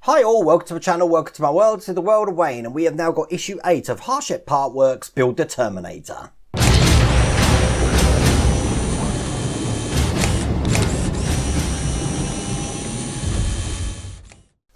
Hi all, welcome to my channel, welcome to my world, to the world of Wayne, and we have now got issue 8 of Hachette Partworks Build the Terminator.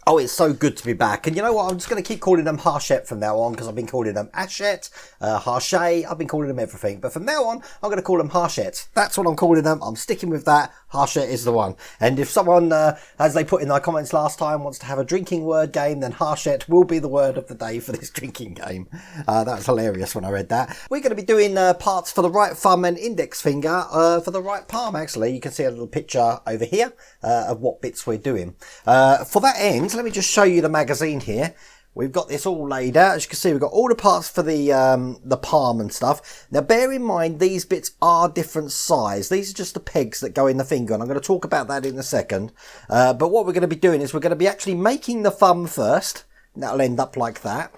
Oh, it's so good to be back. And you know what? I'm just going to keep calling them Hachette from now on because I've been calling them Hachette, Hachette. I've been calling them everything. But from now on, I'm going to call them Hachette. That's what I'm calling them. I'm sticking with that. Hachette is the one. And if someone, as they put in their comments last time, wants to have a drinking word game, then Hachette will be the word of the day for this drinking game. That was hilarious when I read that. We're going to be doing parts for the right thumb and index finger, for the right palm, actually. You can see a little picture over here of what bits we're doing. For that end, let me just show you the magazine here. We've got this all laid out. As you can see, we've got all the parts for the palm and stuff. Now, bear in mind, these bits are different size. These are just the pegs that go in the finger, and I'm going to talk about that in a second. But what we're going to be doing is we're going to be actually making the thumb first. That'll end up like that.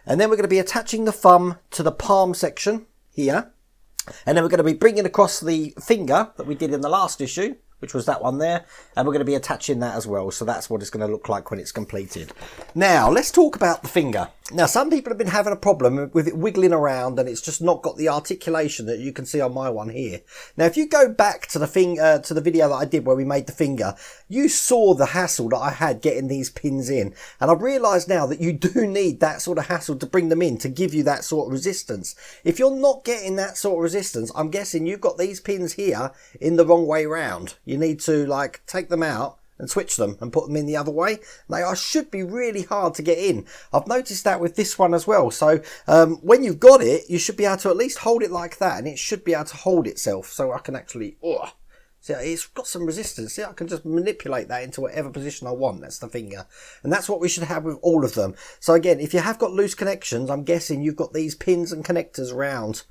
And then we're going to be attaching the thumb to the palm section here. And then we're going to be bringing across the finger that we did in the last issue, which was that one there, and we're going to be attaching that as well. So that's what it's going to look like when it's completed. Now, let's talk about the finger. Now, some people have been having a problem with it wiggling around, and it's just not got the articulation that you can see on my one here. Now, if you go back to the video that I did where we made the finger, you saw the hassle that I had getting these pins in. And I've realised now that you do need that sort of hassle to bring them in to give you that sort of resistance. If you're not getting that sort of resistance, I'm guessing you've got these pins here in the wrong way round. You need to like take them out and switch them and put them in the other way. They should be really hard to get in. I've noticed that with this one as well. So when you've got it, you should be able to at least hold it like that, and it should be able to hold itself. So I can actually, see, it's got some resistance. See, I can just manipulate that into whatever position I want. That's the finger. And that's what we should have with all of them. So again, if you have got loose connections, I'm guessing you've got these pins and connectors round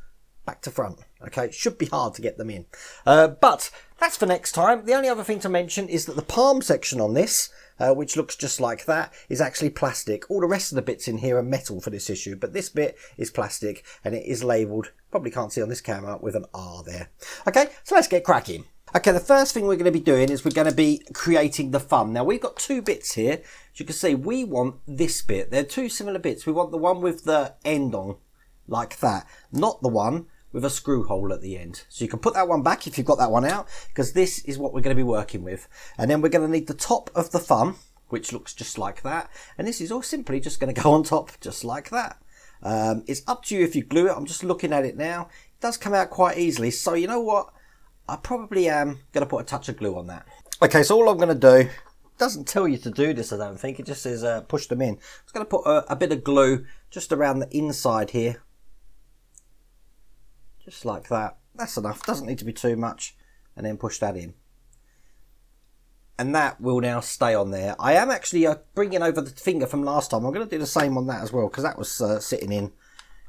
back to front. Okay, it should be hard to get them in. But that's for next time. The only other thing to mention is that the palm section on this, which looks just like that, is actually plastic. All the rest of the bits in here are metal for this issue, but this bit is plastic, and it is labelled, probably can't see on this camera, with an R there. Okay, so let's get cracking. Okay, the first thing we're going to be doing is we're going to be creating the thumb. Now, we've got two bits here. As you can see, we want this bit. They're two similar bits. We want the one with the end on, like that, not the one with a screw hole at the end. So you can put that one back if you've got that one out, because this is what we're going to be working with. And then we're going to need the top of the thumb, which looks just like that. And this is all simply just going to go on top just like that. It's up to you if you glue it. I'm just looking at it now. It does come out quite easily. So you know what? I probably am going to put a touch of glue on that. Okay, so all I'm going to do, doesn't tell you to do this, I don't think. It just says push them in. I'm just going to put a bit of glue just around the inside here. Just like that. That's enough. Doesn't need to be too much. And then push that in. And that will now stay on there. I am actually bringing over the finger from last time. I'm going to do the same on that as well, because that was sitting in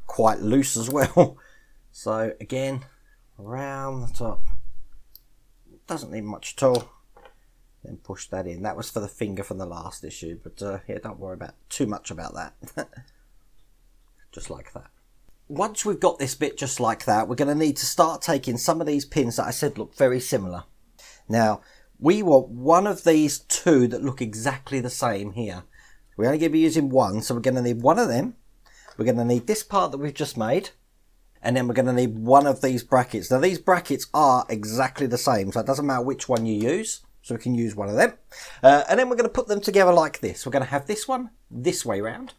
quite loose as well. So again, around the top. Doesn't need much at all. Then push that in. That was for the finger from the last issue. But yeah, don't worry about too much about that. Just like that. Once we've got this bit just like that, we're going to need to start taking some of these pins that I said look very similar. Now, we want one of these two that look exactly the same here. We're only going to be using one, so we're going to need one of them. We're going to need this part that we've just made. And then we're going to need one of these brackets. Now, these brackets are exactly the same, so it doesn't matter which one you use. So we can use one of them. And then we're going to put them together like this. We're going to have this one this way round,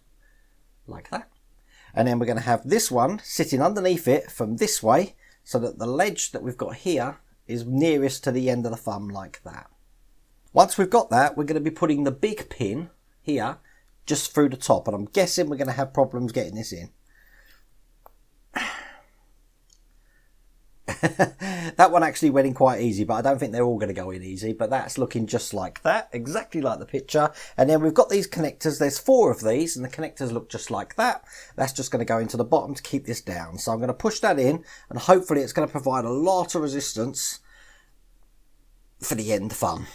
like that. And then we're going to have this one sitting underneath it from this way, so that the ledge that we've got here is nearest to the end of the thumb like that. Once we've got that, we're going to be putting the big pin here just through the top. And I'm guessing we're going to have problems getting this in. That one actually went in quite easy, but I don't think they're all going to go in easy. But that's looking just like that, exactly like the picture. And then we've got these connectors. There's 4 of these, and the connectors look just like that. That's just going to go into the bottom to keep this down. So I'm going to push that in, and hopefully it's going to provide a lot of resistance for the end thumb.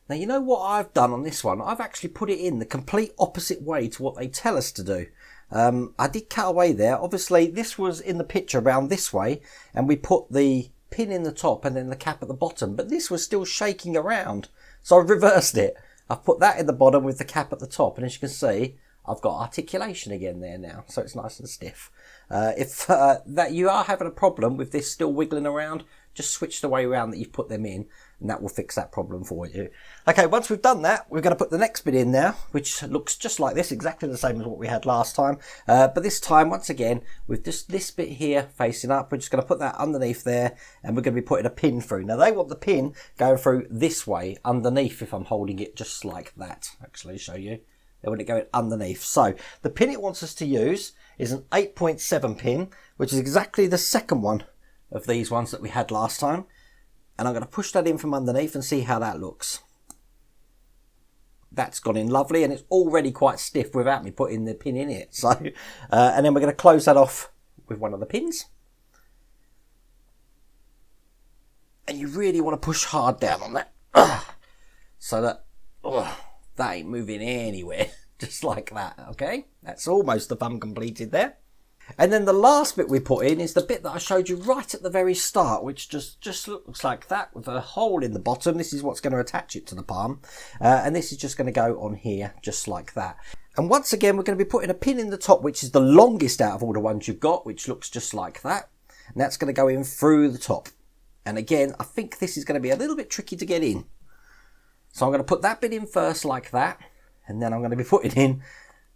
Now, you know what I've done on this one? I've actually put it in the complete opposite way to what they tell us to do. I did cut away there. Obviously, this was in the picture around this way, and we put the pin in the top and then the cap at the bottom, but this was still shaking around. So I've reversed it. I've put that in the bottom with the cap at the top, and as you can see, I've got articulation again there now, so it's nice and stiff. If that you are having a problem with this still wiggling around, just switch the way around that you've put them in, and that will fix that problem for you. Okay, once we've done that, we're going to put the next bit in now, which looks just like this, exactly the same as what we had last time. But this time, once again, with just this bit here facing up, we're just going to put that underneath there, and we're going to be putting a pin through. Now, they want the pin going through this way, underneath, if I'm holding it just like that. Actually, show you. They want it going underneath. So, the pin it wants us to use is an 8.7 pin, which is exactly the second one of these ones that we had last time. And I'm going to push that in from underneath and see how that looks. That's gone in lovely, and it's already quite stiff without me putting the pin in it. So, and then we're going to close that off with one of the pins. And you really want to push hard down on that, so that that ain't moving anywhere. Just like that, okay? That's almost the thumb completed there. And then the last bit we put in is the bit that I showed you right at the very start, which just looks like that with a hole in the bottom. This is what's going to attach it to the palm. And this is just going to go on here, just like that. And once again, we're going to be putting a pin in the top, which is the longest out of all the ones you've got, which looks just like that. And that's going to go in through the top. And again, I think this is going to be a little bit tricky to get in. So I'm going to put that bit in first like that. And then I'm going to be putting in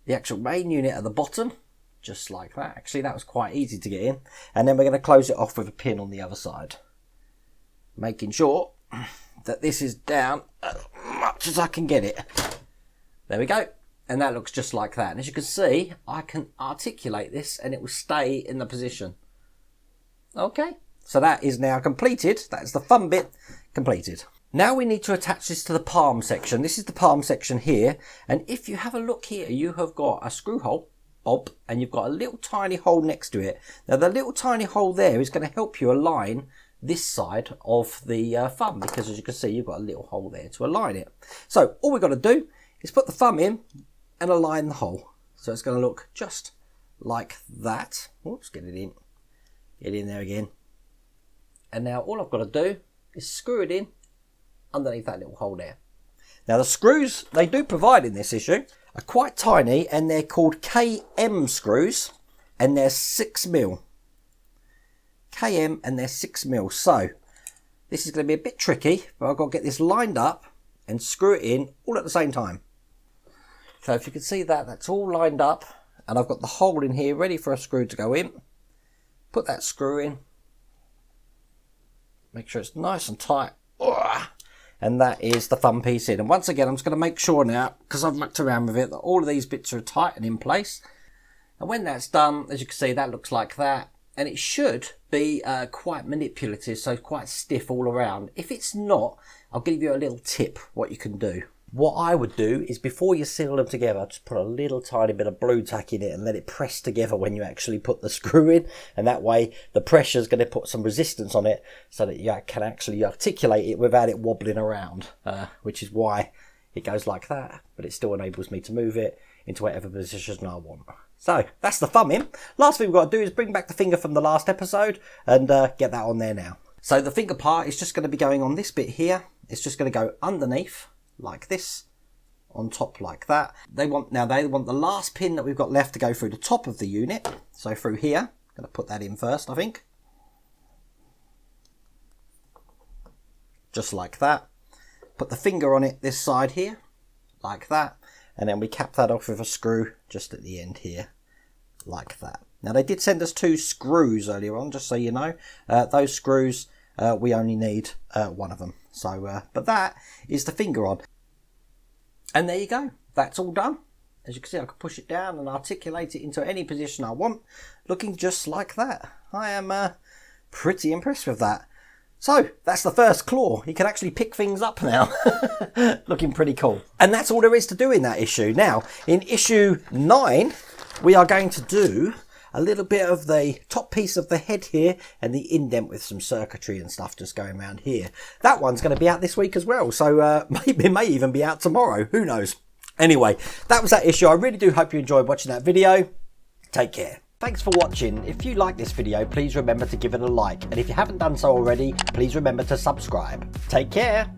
the actual main unit at the bottom. Just like that. Actually, that was quite easy to get in. And then we're going to close it off with a pin on the other side. Making sure that this is down as much as I can get it. There we go. And that looks just like that. And as you can see, I can articulate this and it will stay in the position. Okay. So that is now completed. That is the fun bit completed. Now we need to attach this to the palm section. This is the palm section here. And if you have a look here, you have got a screw hole. Bob, and you've got a little tiny hole next to it. Now the little tiny hole there is going to help you align this side of the thumb, because as you can see, you've got a little hole there to align it. So all we've got to do is put the thumb in and align the hole. So it's going to look just like that. Oops, get it in. Get in there again. And now all I've got to do is screw it in underneath that little hole there. Now the screws they do provide in this issue are quite tiny, and they're called KM screws, and they're 6mm. KM, and they're 6mm. So this is going to be a bit tricky, but I've got to get this lined up and screw it in all at the same time. So if you can see that, that's all lined up, and I've got the hole in here ready for a screw to go in. Put that screw in. Make sure it's nice and tight. And that is the thumb piece in. And once again, I'm just going to make sure now, because I've mucked around with it, that all of these bits are tight and in place. And when that's done, as you can see, that looks like that. And it should be quite manipulative, so quite stiff all around. If it's not, I'll give you a little tip what you can do. What I would do is before you seal them together, just put a little tiny bit of blue tack in it and let it press together when you actually put the screw in. And that way the pressure is going to put some resistance on it so that you can actually articulate it without it wobbling around, which is why it goes like that. But it still enables me to move it into whatever position I want. So that's the thumb in. Last thing we've got to do is bring back the finger from the last episode and get that on there now. So the finger part is just going to be going on this bit here. It's just going to go underneath like this, on top like that. They want the last pin that we've got left to go through the top of the unit. So through here, I'm going to put that in first, I think. Just like that. Put the finger on it this side here, like that. And then we cap that off with a screw just at the end here, like that. Now they did send us 2 screws earlier on, just so you know. Those screws, we only need one of them. So, but that is the finger on. And there you go. That's all done. As you can see, I can push it down and articulate it into any position I want, looking just like that. I am pretty impressed with that. So, that's the first claw. You can actually pick things up now. Looking pretty cool. And that's all there is to do in that issue. Now, in issue 9, we are going to do a little bit of the top piece of the head here and the indent with some circuitry and stuff just going around here. That one's going to be out this week as well, so maybe it may even be out tomorrow. Who knows? Anyway, that was that issue. I really do hope you enjoyed watching that video. Take care. Thanks for watching. If you like this video, please remember to give it a like. And if you haven't done so already, please remember to subscribe. Take care.